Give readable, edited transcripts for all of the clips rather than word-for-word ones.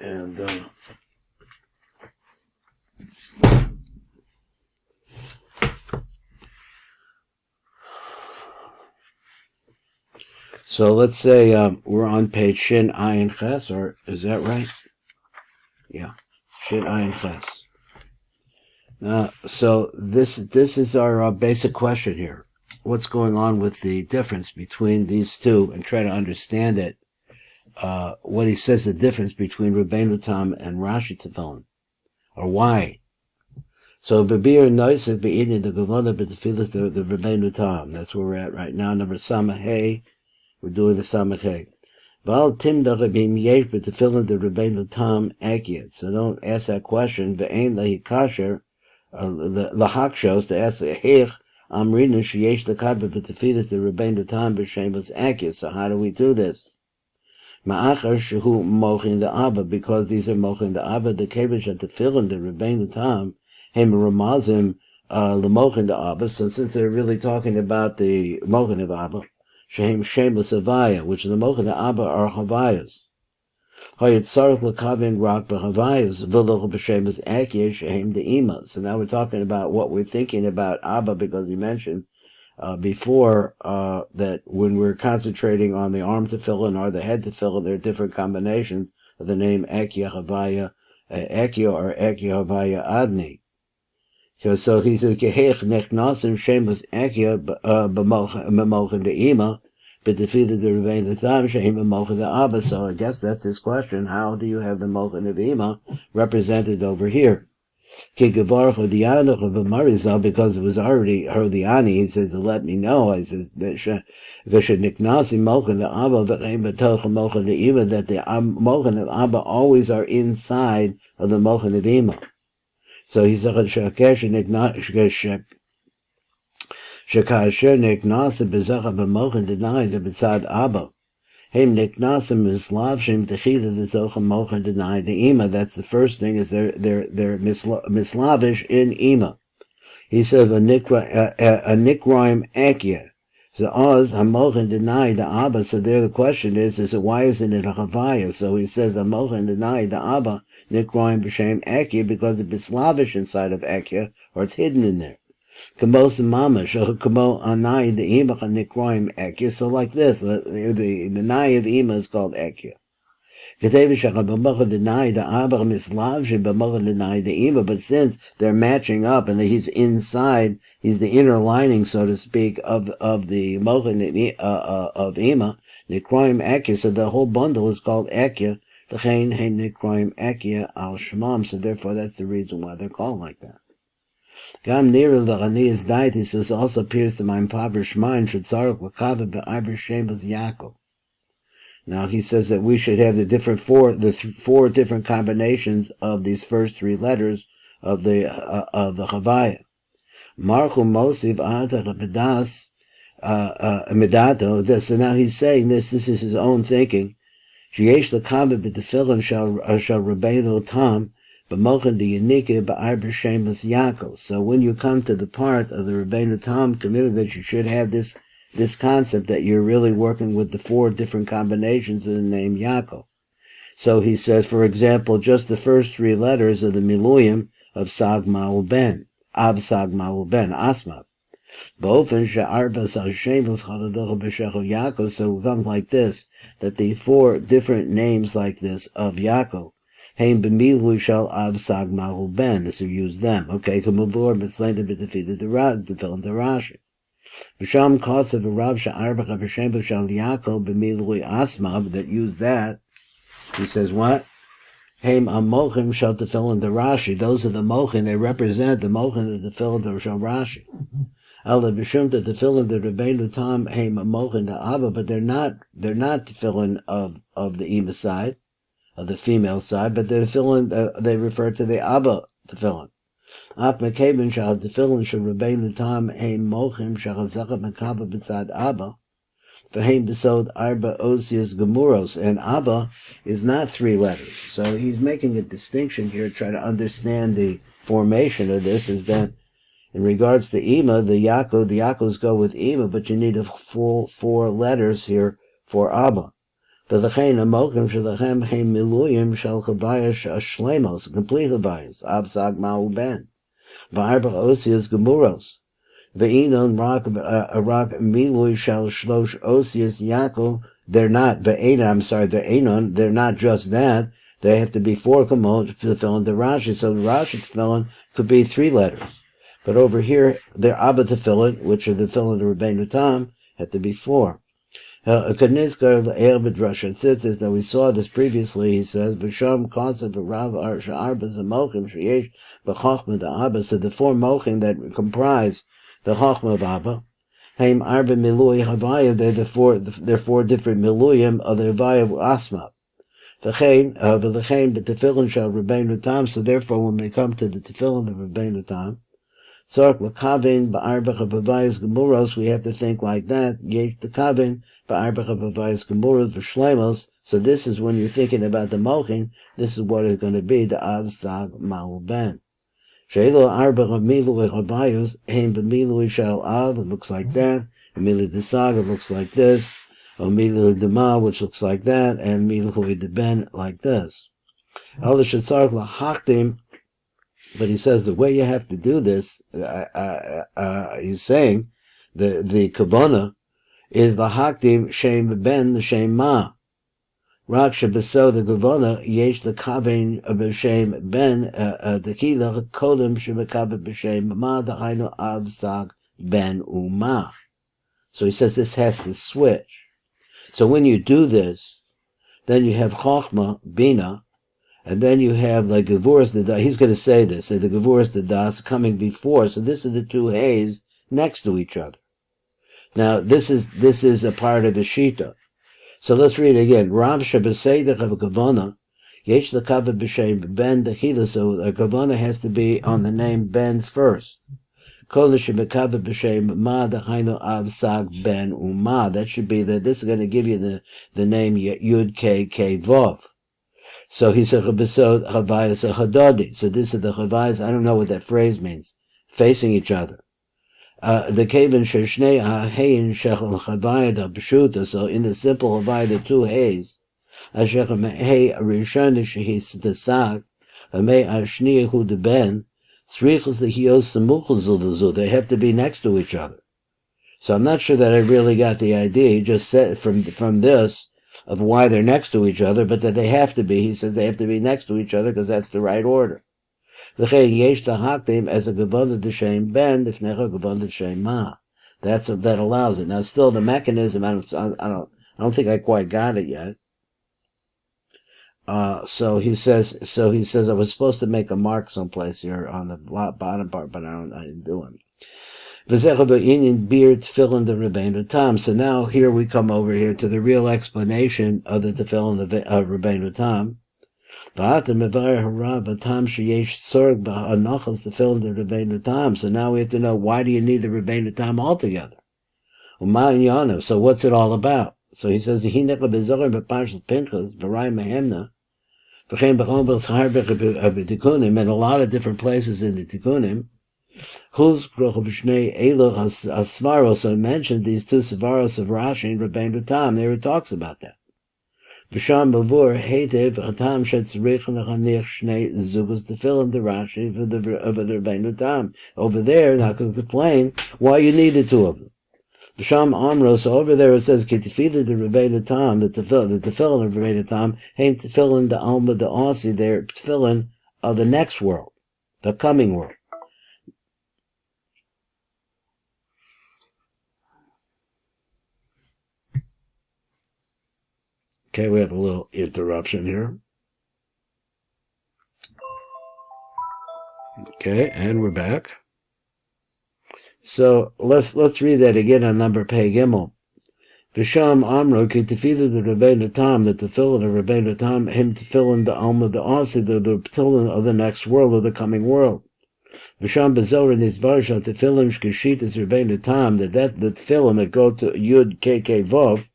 And so let's say we're on page Shin Ayin Ches, or is that right? Yeah, Shin Ayin Ches. So this is our basic question here. What's going on with the difference between these two, and try to understand it. What he says the difference between Rabeinu Tam and Rashi Tefillin, or why. So Babir Noisef Be'idin the Gavona B'Tefillas the Rabeinu Tam. That's where we're at right now. Number Samahei. We're doing the Samahei. Val Timda Rabim Yesh B'Tefillin the Rabeinu Tam Akiyat. So don't ask that question. Ve'ein Lehi Kasher. The Hakshos to ask Heich Amrinu Sheyesh L'Kad B'Tefillas the Rabeinu Tam B'Shemus Akiyat. So how do we do this? Ma'achar shehu mochin the Abba, because these are mochin the Abba, the kevish at Tefillin, the Rabeinu Tam, hem ramazim lemochin the Abba. So since they're really talking about the mochin of Abba, shehem shemus havaya, which the mochin the Abba are havayas. Hayat sarach lekavin rak b'havayas v'loch b'shemus akye shehem the ima. So now we're talking about what we're thinking about Abba, because he mentioned before that when we're concentrating on the arm tefillin or the head tefillin, there are different combinations of the name Ekya Havaya Ekya or Ekya Havaya Adni. So he says Kehech Nechnasim Shemus Ekya b'mochin de'ima b'tefillah the Rabeinu Tam shehem b'mochin de'abba. So I guess that's his question. How do you have the mochin of ima represented over here? Because it was already Herdiani, he says, let me know. He says that the mochin of Abba always are inside of the mochin of Ima. So he said Shekasher Niknasa Bezacha b'mochin deny the B'tzad Abba. Heim niknasim mislavshim techila v'zocha mochin deny the ima. That's the first thing, is they're mislavish in ima. He says a nikraim akya. So oz hamochin deny the abba. So there the question is why isn't it a chavaya? So he says a mochin deny the abba nikraim b'shem akya, because it's mislavish inside of akya, or it's hidden in there. So like this, the nai of ima is called ekya. But since they're matching up and he's inside, he's the inner lining, so to speak, of the mochin of ima, nikroim ekya. So the whole bundle is called ekya. So therefore, that's the reason why they're called like that. Gam near the Ghani's deities, this also appears to my impoverished mind, should Tzarek Wakava be'Iber Shemus Yaakov. Now he says that we should have the four different combinations of these first three letters of the Chavaya. Marchu Mosiv Ata Rapidas Midato. So now he's saying this is his own thinking. Sheyesh L'Kava b'Tefillin shall Rabeinu Tam. So when you come to the part of the Rabeinu Tam committed, that you should have this concept that you're really working with the four different combinations of the name Yaakov. So he says, for example, just the first three letters of the Miluyim of Sagma Ben, Asma. So it comes like this, that the four different names like this of Yaakov, Haim b'milu shall av sag mahu ben. This will use them. Okay, kamuvor b'tzlein to b'tefillah the Tefillin to Rashi. B'sham kosev v'rav sha'arbacha b'shem b'shal Yaakov b'milu asma, that use that. He says what? Haim amochim shall Tefillin to Rashi. Those are the mochin. They represent the mochin of the Tefillin to Rashi. Ala b'shum to Tefillin the Rabeinu Tam haim amochin to Abba, but they're not Tefillin of the Ima side, of the female side, but the tefillin, they refer to the Abba tefillin. Ap mekeben shal tefillin shal Rabeinu Tam heim mochim shal zacha mekaba b'tzad Abba, v'heim b'sod arba osius gemuros, and Abba is not three letters. So he's making a distinction here, try to understand the formation of this, is that in regards to Ima, the Yaakos go with Ima, but you need a full four letters here for Abba. V'lechein hamochim shelachem heim miluyim shel chavayas shlemos, complete chavayas, av sag ma'u ben. V'arba osias gemuros. Ve'inon rak milui shel shlosh osias Yaakov. They're not, ve'inon, they're not just that. They have to be 4 kamot tefillin the Rashi. So the Rashi tefillin could be 3 letters. But over here, they're Abba tefillin, which are the tefillin of Rabeinu Tam, have to be 4. Drushot says that we saw this previously. He says, "V'sham concept of Rav Arbas Mochim sheyesh b'chachma the Abba." So the 4 mochim that comprise the chachma of Abba, Haim Arba Milui Havaya. They're 4 different miluyim of the Havaya of Asma. V'chein b'tefillin shel Rabeinu Tam. So therefore, when we come to the tefillin of Rabeinu Tam, Tzark l'kavin ba'arba havayas gemuros, we have to think like that. Yesh the kavin ba'arba havayas gemuros v'shleimos. So this is when you're thinking about the mochin. This is what it's going to be. The av sag ma'u ben. Sheilo arba milui havayos heim b'milui shel av. It looks like that. Milui desag. It looks like this. Or milui dema, which looks like that, and milui de ben like this. Al shetzark l'haktim. But he says the way you have to do this, he's saying, the kavana is the hakdim shem ben the shem ma. Rak shebeso the kavana yesh the kavein b'shem ben tekila kodem shebekavet b'shem ma da'ayno av sag ben uma. So he says this has to switch. So when you do this, then you have chochma bina. And then you have the Gevuras the he's going to say this, the Gevuras the Das coming before. So this is the 2 hays next to each other. Now this is a part of the Shita. So let's read it again. Rav Shabaseder of a Kavana, Yesh the Kavah b'shem Ben Dechila. So a Kavana has to be on the name Ben first. Kol Shabakavah b'shem Ma Dechainu Av Sag Ben Uma. That should be this is going to give you the name Yud K Vav. So he said, "Chabisod Chavayas Hadadi." So this is the Chavayas. I don't know what that phrase means. Facing each other. The Kavan Sheshnei Hayin Shechel Chavayad B'shuta. So in the simple Chavayah, the 2 hays. Ashechem Hey Rishon Shehis the Sag. Amei Ashni Hu the Ben. Tzrichos the Hios Samuchos Zuldazu. They have to be next to each other. So I'm not sure that I really got the idea. He just said from this of why they're next to each other, but that they have to be. He says they have to be next to each other because that's the right order. V'chein yesh tahaktim as a gevanda d'shem ben d'fnecha gevanda d'shem ma. That allows it. Now, still the mechanism. I don't think I quite got it yet. So he says. I was supposed to make a mark someplace here on the bottom part, but I didn't do it. So now here we come over here to the real explanation of the tefillin of Rabeinu Tam. So now we have to know, why do you need the Rabeinu Tam altogether? So what's it all about? So he says, in a lot of different places in the Tikkunim, so it mentioned these 2 Svaros of Rashi and Rabeinu Tam. There it talks about that. V'sham bavur heitev hatam shetzrich lechanich shnei zugas tefillin the Rashi of the Rabeinu Tam. Over there, not going to complain why you need the 2 of them. V'sham amro. So over there it says ketefillah the Rabeinu Tam, the tefillin of Rabeinu Tam, heim tefillin the alma the asi. They're tefillin of the next world, the coming world. Okay, we have a little interruption here. Okay, and we're back. So let's read that again on number Pei Gimel. V'sham Amro ki tefillah the Rabeinu Tam, the tefillin of Rabeinu Tam, him tefillin the Alma the Asi, the tefillin of the next world, of the coming world. V'sham bezor in this barsha tefillin shkeshit is Rabeinu Tam, that the tefillin that go to Yud KK Vav.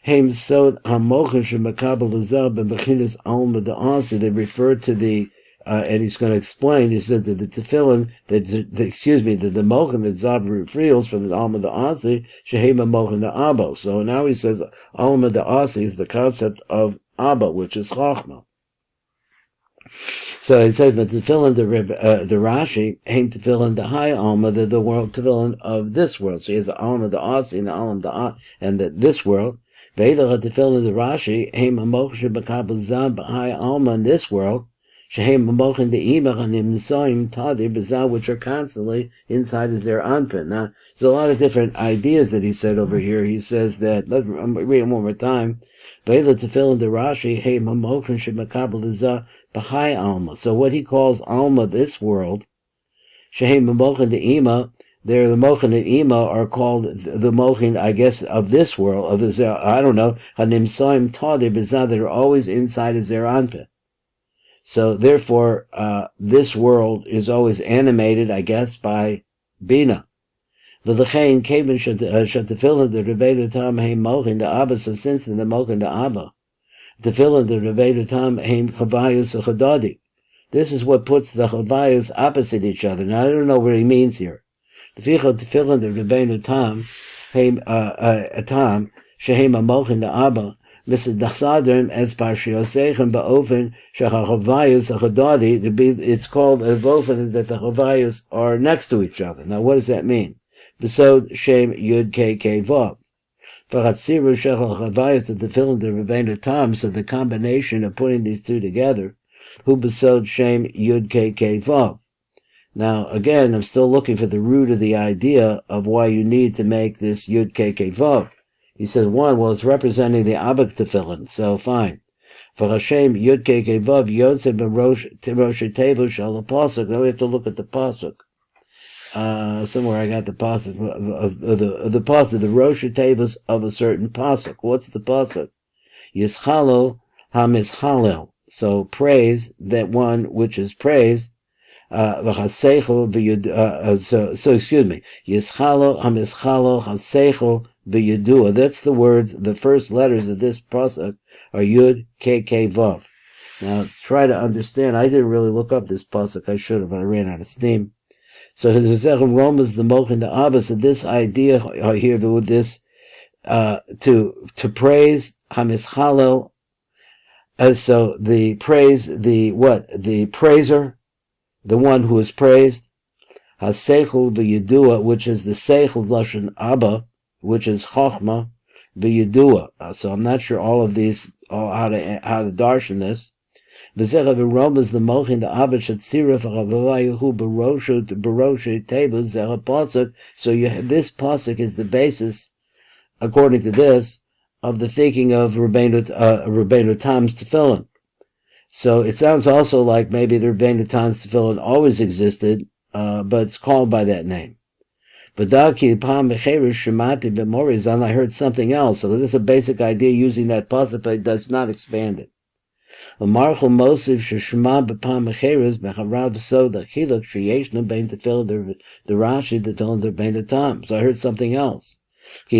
Haim sod hamochin shemakabel azab and bechinas alma the Asi. They refer to the and he's going to explain. He said that the tefillin, that the mochin that Zav reveals from the Alma the Asi, Shehema mochin the Abo. So now he says Alma the Asi is the concept of Abba, which is Chachma. So it says, but tefillin the Rashi, Haim tefillin the high Alma, the world tefillin of this world. So he has the Alma the Asi and the Alma the and this world. Ve'edach tefillin the Rashi, Haim mochin b'kabel Zav high Alma in this world. Shehem mochin the imach and nimsoim tadir b'zah, which are constantly inside the zer anpin. Now, there's a lot of different ideas that he said over here. He says that, I'm reading one more time. Ve'edach tefillin the Rashi, Haim mochin sheb'kabel zah b'hai alma. So what he calls alma, this world, shehem mochin the imach, there the mochin and ima are called the mochin, I guess, of this world, of the zer, I don't know, hanimsoim tadir b'zah, that are always inside a zer anpin. So therefore, this world is always animated, I guess, by Bina. V'lechein kevin shetefillin the Rabeinu Tam heim mochin the Abba. So since the mochin the Abba, tefillin the Rabeinu Tam heim chavayus chadadi. This is what puts the chavayus opposite each other. Now I don't know what he means here. Tefillin the Rabeinu Tam heim Tam sheheim mochin the Abba. Mrs. Dachsadrim as Parshiosechem Ba'ofen Shachachavayus Achadadi. It's called a Bofen that the Chavayus are next to each other. Now, what does that mean? Besod Shem Yud K K Vav. V'Chatziru Shachachavayus the Tefillin the Rabeinu Tam. So the combination of putting these two together, Hu Besod Shem Yud K K Vav. Now, again, I'm still looking for the root of the idea of why you need to make this Yud K K Vav. He says, one, well, it's representing the Abak Tefillin, so fine. For Hashem, Yud Kei Kei Vav, Yotze B'Rosh Tevu Shal Pasuk. Now we have to look at the Pasuk. Somewhere I got the Pasuk, the Pasuk, the Rosh Tevus of a certain Pasuk. What's the Pasuk? Yischalo HaMishalel. So praise that one which is praised. Excuse me. Yischalo HaMischalo HaSeichel Yehua. That's the words, the first letters of this pasuk are Yud, K, K, Vav. Now, try to understand, I didn't really look up this pasuk, I should have, but I ran out of steam. So, Romans, the Mochin, the Abba, so this idea here with this, to praise, Hamischalel, so the praise, the praiser, the one who is praised, HaSeichel Yehua, which is the Seichel Lashon Abba, which is Chochma v'Yehua. So I'm not sure all of these, how to darshan this. V'zera Romans the Mochin the Abba Shatzira v'Chavayahu Baroshe Tevu Zera Pasuk. So this pasuk is the basis, according to this, of the thinking of Rabeinu Tam's Tefillin. So it sounds also like maybe the Rabeinu Tam's Tefillin always existed, but it's called by that name. But I heard something else. So this is a basic idea using that pasuk, but it does not expand it. So I heard something else. So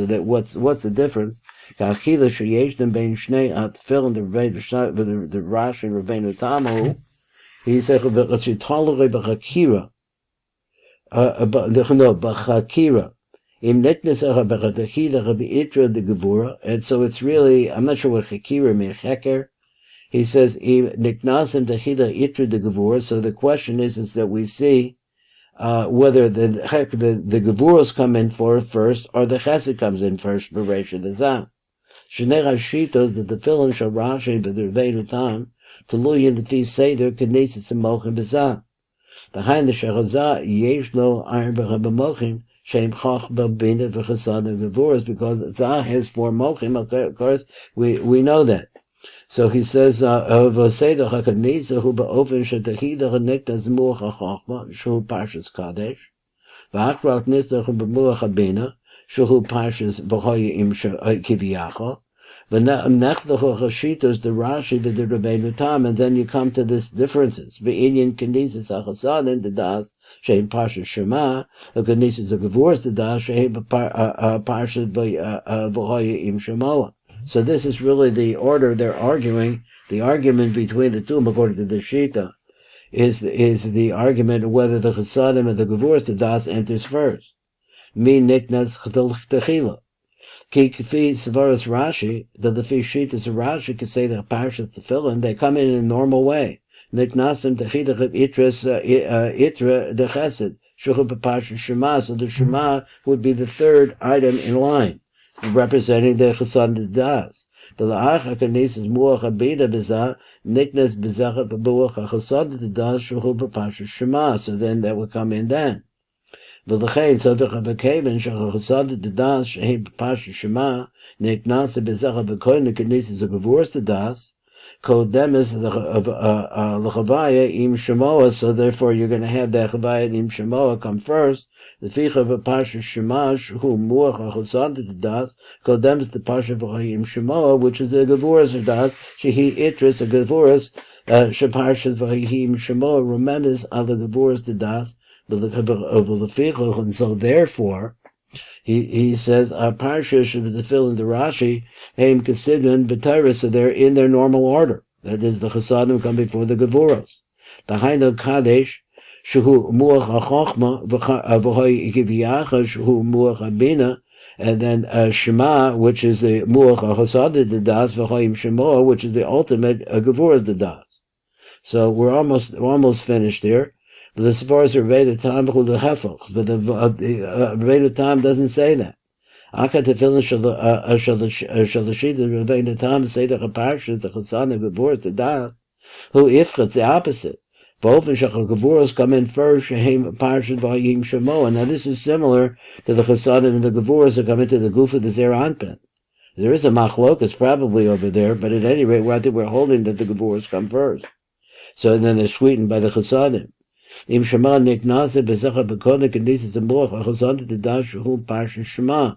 that what's the difference? The Rashi and Rabeinu Tam. He said, "B'chakira, b'chakira, im niknesach b'chakira b'itra the gevura." And so it's really, I'm not sure what chakira means. Cheker. He says, "Im niknasim d'chila itra the gevura." So the question is that we see whether the gevuras come in first or the chesed comes in first. B'reisha the zah. Shnei rashitos the tefillin shel Rashi b'Rabeinu Tam. Tuluyin the feast seder knesses and mochin bezah. Behind the shechazah yesh lo arba b'mochin shem chach b'bina v'chasad v'gevuras, because zah has 4 mochin. Of course, we know that. So he says, v'seder haknesa hu ba'ofen shetachida haniknas muach hachachma shu parshas kadesh v'achrat nisdach b'muach habina shu parshas v'hoyim kiviyacha. The Rashi with the Rabeinu Tam, and then you come to this differences. Be'inyan knesses hachasadim the das shein parshat Shema, the knesses of Gevuras the das shein parshat v'hoya im Shemoah. So this is really the order they're arguing The argument between the two, according to the Shita, is the argument of whether the Chasadim and the Gevurah the Das enters first. Mi niknas techila. Ki kafi Savaras Rashi, the Lefi Shitas of Rashi can say the Parshas Tefillin, they come in a normal way. Niknasim techila itra de Chesed. Shuchu b'Parshas Shema, so the Shema would be the third item in line, representing the Chasadim Das. The la'achar kanisas muach abida b'zah niknas b'zachar b'buach ha'chasadim das shuchu b'Parshas Shema. So then that would come in then. V'lechein tzavich ha'v'keven shachasadim das shehem b'Parshas Shema niknas b'zachar b'koyin kanisas ha'gevuras das kodemis l'chavaya im shemoa. So therefore you're going to have that chavaya im shemoa come first. The ficha b'Parshas Shema who muach ha'chasadim das kodemis the Parsha v'chayim shemoa, which is the gevuras das shehi itris a gevuras sheparshas v'chayim shemoa remembers on the gevuras das of the ficha, and so therefore he says our parsha should be the fill in the Rashi heim considering b'Torah, so they're in their normal order. That is, the chasadim come before the gevuras. The Hainu Kadesh shehu muach ha'chochma v'hoy giviyacha shehu muach ha'bina, and then Shema, which is the muach ha'chasadim the das v'hoyim shemoa, which is the ultimate gevuras the das. So we're almost finished here. But as far as Rabeinu Tam, but the Rabeinu Tam doesn't say that. Aka Tefillin Shalashid, the Rabeinu Tam say the Parshas, the Chasadim, the Gevuras, the Das, who ifchat's the opposite. Both in Shachar Gevuras come in first, Shehem Parshas V'Hayim Shemoa. Now this is similar to the Chasadim and the Gevuras that come into the Guf of the Zer Anpin. There is a machlokas probably over there, but at any rate, I think we're holding that the Gevuras come first. So then they're sweetened by the Chasadim. Im Shema niknase bezachar bekonik and this is a moach achazant the dash whom Parshas Shema.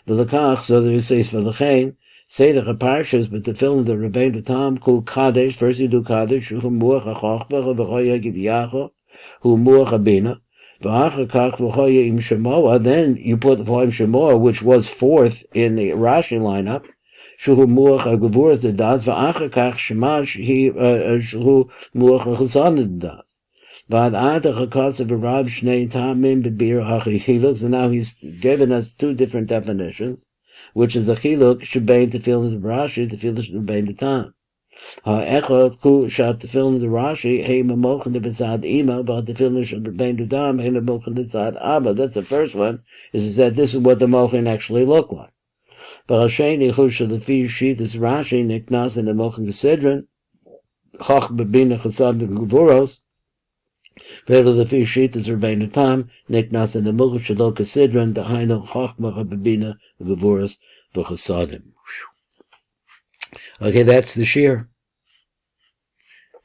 The lakach, so there says for the chain, say the parshas, but to fill in the Rabeinu Tam kul kadesh. First you do kadesh whom moach achachbach v'choya givyacha whom moach abina v'achar kach v'choya im shemoa. Then you put the v'choya shemoa, which was fourth in the Rashi lineup. Shuhu moach gevuras the das v'achar kach shema shuhu moach achazant the das. And now he's given us two different definitions, which is the chiluk shebein tefillin the Rashi, tefillin shebein Tam. Ha'echad ku shat tefillin the Rashi hey mamochin the b'tzad ima, but tefillin shebein Tam hey mamochin the b'tzad abba. That's the first one. Is that this is what the mochin actually look like. But Hasheni chusha the fi sheet is Rashi niknas in the mochin gesidron chach bebina chasad the gevuros. Further, the fish sheet is Rabeinu Tam, niknas and the Mulch Shadol Kasidran, the Hainu Chachma Habibina, the Gevuras, the Chasadim. Okay, that's the shir.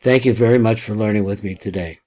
Thank you very much for learning with me today.